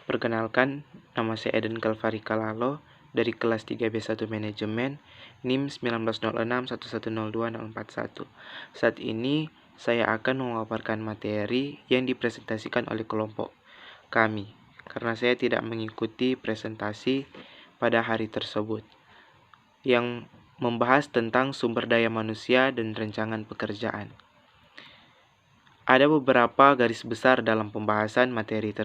Perkenalkan, nama saya Eden Kalvari Kalalo dari kelas 3B1 Manajemen, NIM 1906110241. Saat ini, saya akan memaparkan materi yang dipresentasikan oleh kelompok kami, karena saya tidak mengikuti presentasi pada hari tersebut, yang membahas tentang sumber daya manusia dan rancangan pekerjaan. Ada beberapa garis besar dalam pembahasan materi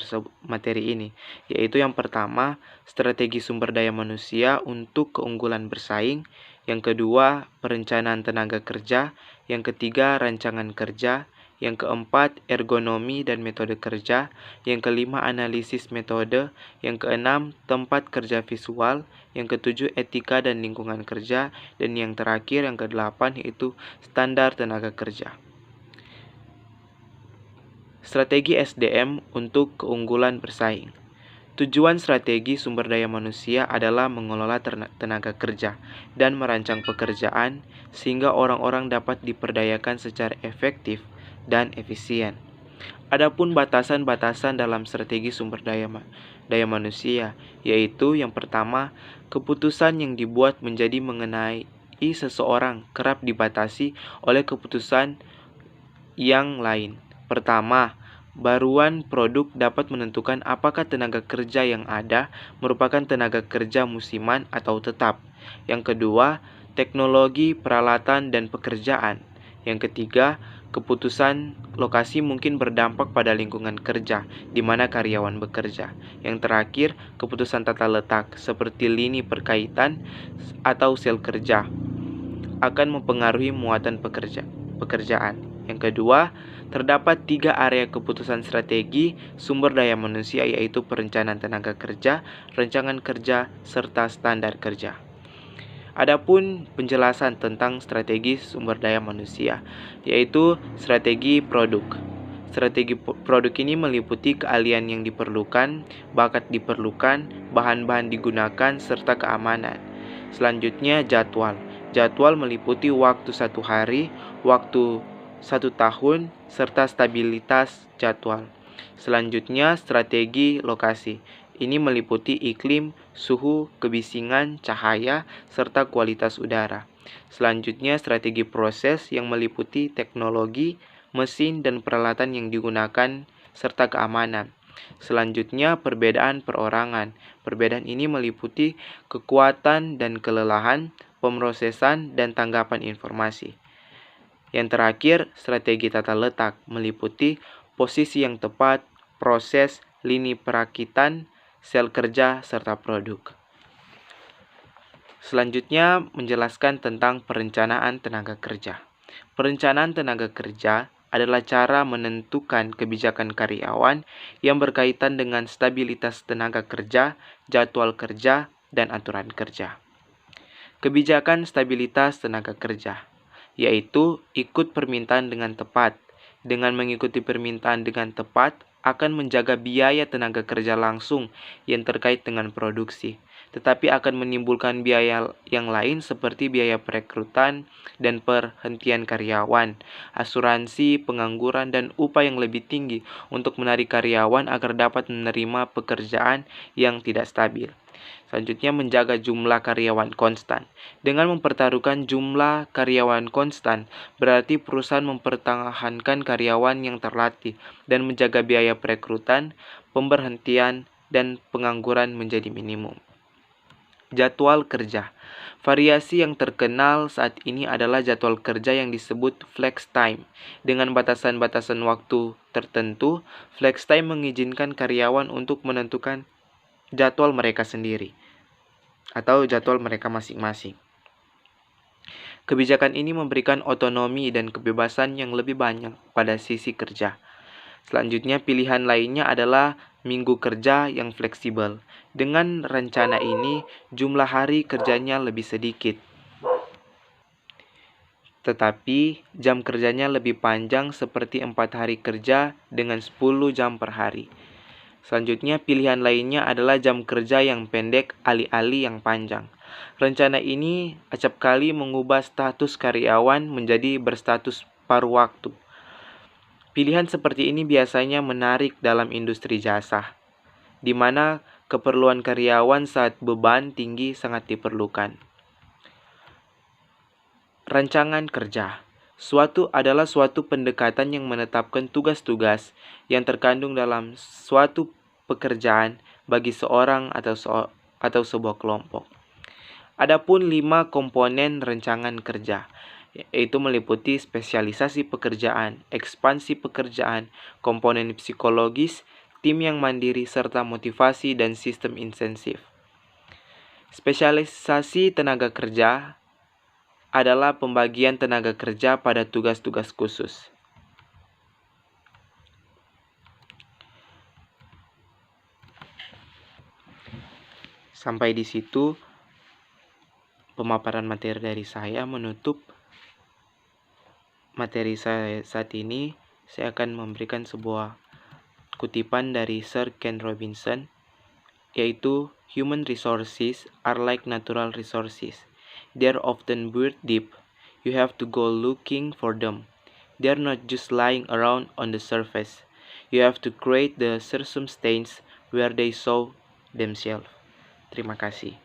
ini, yaitu yang pertama, strategi sumber daya manusia untuk keunggulan bersaing, yang kedua, perencanaan tenaga kerja, yang ketiga, rancangan kerja, yang keempat, ergonomi dan metode kerja, yang kelima, analisis metode, yang keenam, tempat kerja visual, yang ketujuh, etika dan lingkungan kerja, dan yang terakhir, yang kedelapan, yaitu standar tenaga kerja. Strategi SDM untuk keunggulan bersaing. Tujuan strategi sumber daya manusia adalah mengelola tenaga kerja dan merancang pekerjaan sehingga orang-orang dapat diperdayakan secara efektif dan efisien. Adapun batasan-batasan dalam strategi sumber daya manusia, yaitu yang pertama, keputusan yang dibuat menjadi mengenai seseorang kerap dibatasi oleh keputusan yang lain. Pertama, baruan produk dapat menentukan apakah tenaga kerja yang ada merupakan tenaga kerja musiman atau tetap. Yang kedua, teknologi, peralatan, dan pekerjaan. Yang ketiga, keputusan lokasi mungkin berdampak pada lingkungan kerja di mana karyawan bekerja. Yang terakhir, keputusan tata letak seperti lini perkaitan atau sel kerja akan mempengaruhi muatan pekerjaan. Yang kedua, terdapat 3 area keputusan strategi sumber daya manusia, yaitu perencanaan tenaga kerja, rancangan kerja, serta standar kerja. Adapun penjelasan tentang strategi sumber daya manusia, yaitu strategi produk. Strategi produk ini meliputi keahlian yang diperlukan, bakat diperlukan, bahan-bahan digunakan, serta keamanan. Selanjutnya, jadwal. Jadwal meliputi waktu 1 hari, waktu 1 tahun, serta stabilitas jadwal. Selanjutnya, strategi lokasi. Ini meliputi iklim, suhu, kebisingan, cahaya, serta kualitas udara. Selanjutnya, strategi proses yang meliputi teknologi, mesin, dan peralatan yang digunakan, serta keamanan. Selanjutnya, perbedaan perorangan. Perbedaan ini meliputi kekuatan dan kelelahan, pemrosesan, dan tanggapan informasi. Yang terakhir, strategi tata letak meliputi posisi yang tepat, proses, lini perakitan, sel kerja, serta produk. Selanjutnya, menjelaskan tentang perencanaan tenaga kerja. Perencanaan tenaga kerja adalah cara menentukan kebijakan karyawan yang berkaitan dengan stabilitas tenaga kerja, jadwal kerja, dan aturan kerja. Kebijakan stabilitas tenaga kerja, yaitu ikut permintaan dengan tepat. Dengan mengikuti permintaan dengan tepat, akan menjaga biaya tenaga kerja langsung yang terkait dengan produksi, tetapi akan menimbulkan biaya yang lain seperti biaya perekrutan dan perhentian karyawan, asuransi, pengangguran, dan upah yang lebih tinggi untuk menarik karyawan agar dapat menerima pekerjaan yang tidak stabil. Selanjutnya, menjaga jumlah karyawan konstan. Dengan mempertaruhkan jumlah karyawan konstan, berarti perusahaan mempertahankan karyawan yang terlatih dan menjaga biaya perekrutan, pemberhentian, dan pengangguran menjadi minimum. Jadwal kerja. Variasi yang terkenal saat ini adalah jadwal kerja yang disebut flex time. Dengan batasan-batasan waktu tertentu, flex time mengizinkan karyawan untuk menentukan jadwal mereka sendiri atau jadwal mereka masing-masing. Kebijakan ini memberikan otonomi dan kebebasan yang lebih banyak pada sisi kerja. Selanjutnya, pilihan lainnya adalah minggu kerja yang fleksibel. Dengan rencana ini, jumlah hari kerjanya lebih sedikit, tetapi jam kerjanya lebih panjang seperti 4 hari kerja dengan 10 jam per hari. Selanjutnya, pilihan lainnya adalah jam kerja yang pendek alih-alih yang panjang. Rencana ini acap kali mengubah status karyawan menjadi berstatus paruh waktu. Pilihan seperti ini biasanya menarik dalam industri jasa. di mana keperluan karyawan saat beban tinggi sangat diperlukan. Rancangan kerja adalah suatu pendekatan yang menetapkan tugas-tugas yang terkandung dalam suatu pekerjaan bagi seorang atau sebuah kelompok. Adapun 5 komponen rancangan kerja, yaitu meliputi spesialisasi pekerjaan, ekspansi pekerjaan, komponen psikologis, tim yang mandiri, serta motivasi dan sistem insentif. Spesialisasi tenaga kerja adalah pembagian tenaga kerja pada tugas-tugas khusus. Sampai di situ pemaparan materi dari saya. Menutup materi saya saat ini, saya akan memberikan sebuah kutipan dari Sir Ken Robinson, yaitu human resources are like natural resources. They're often buried deep. You have to go looking for them. They're not just lying around on the surface. You have to create the circumstance where they show themselves. Terima kasih.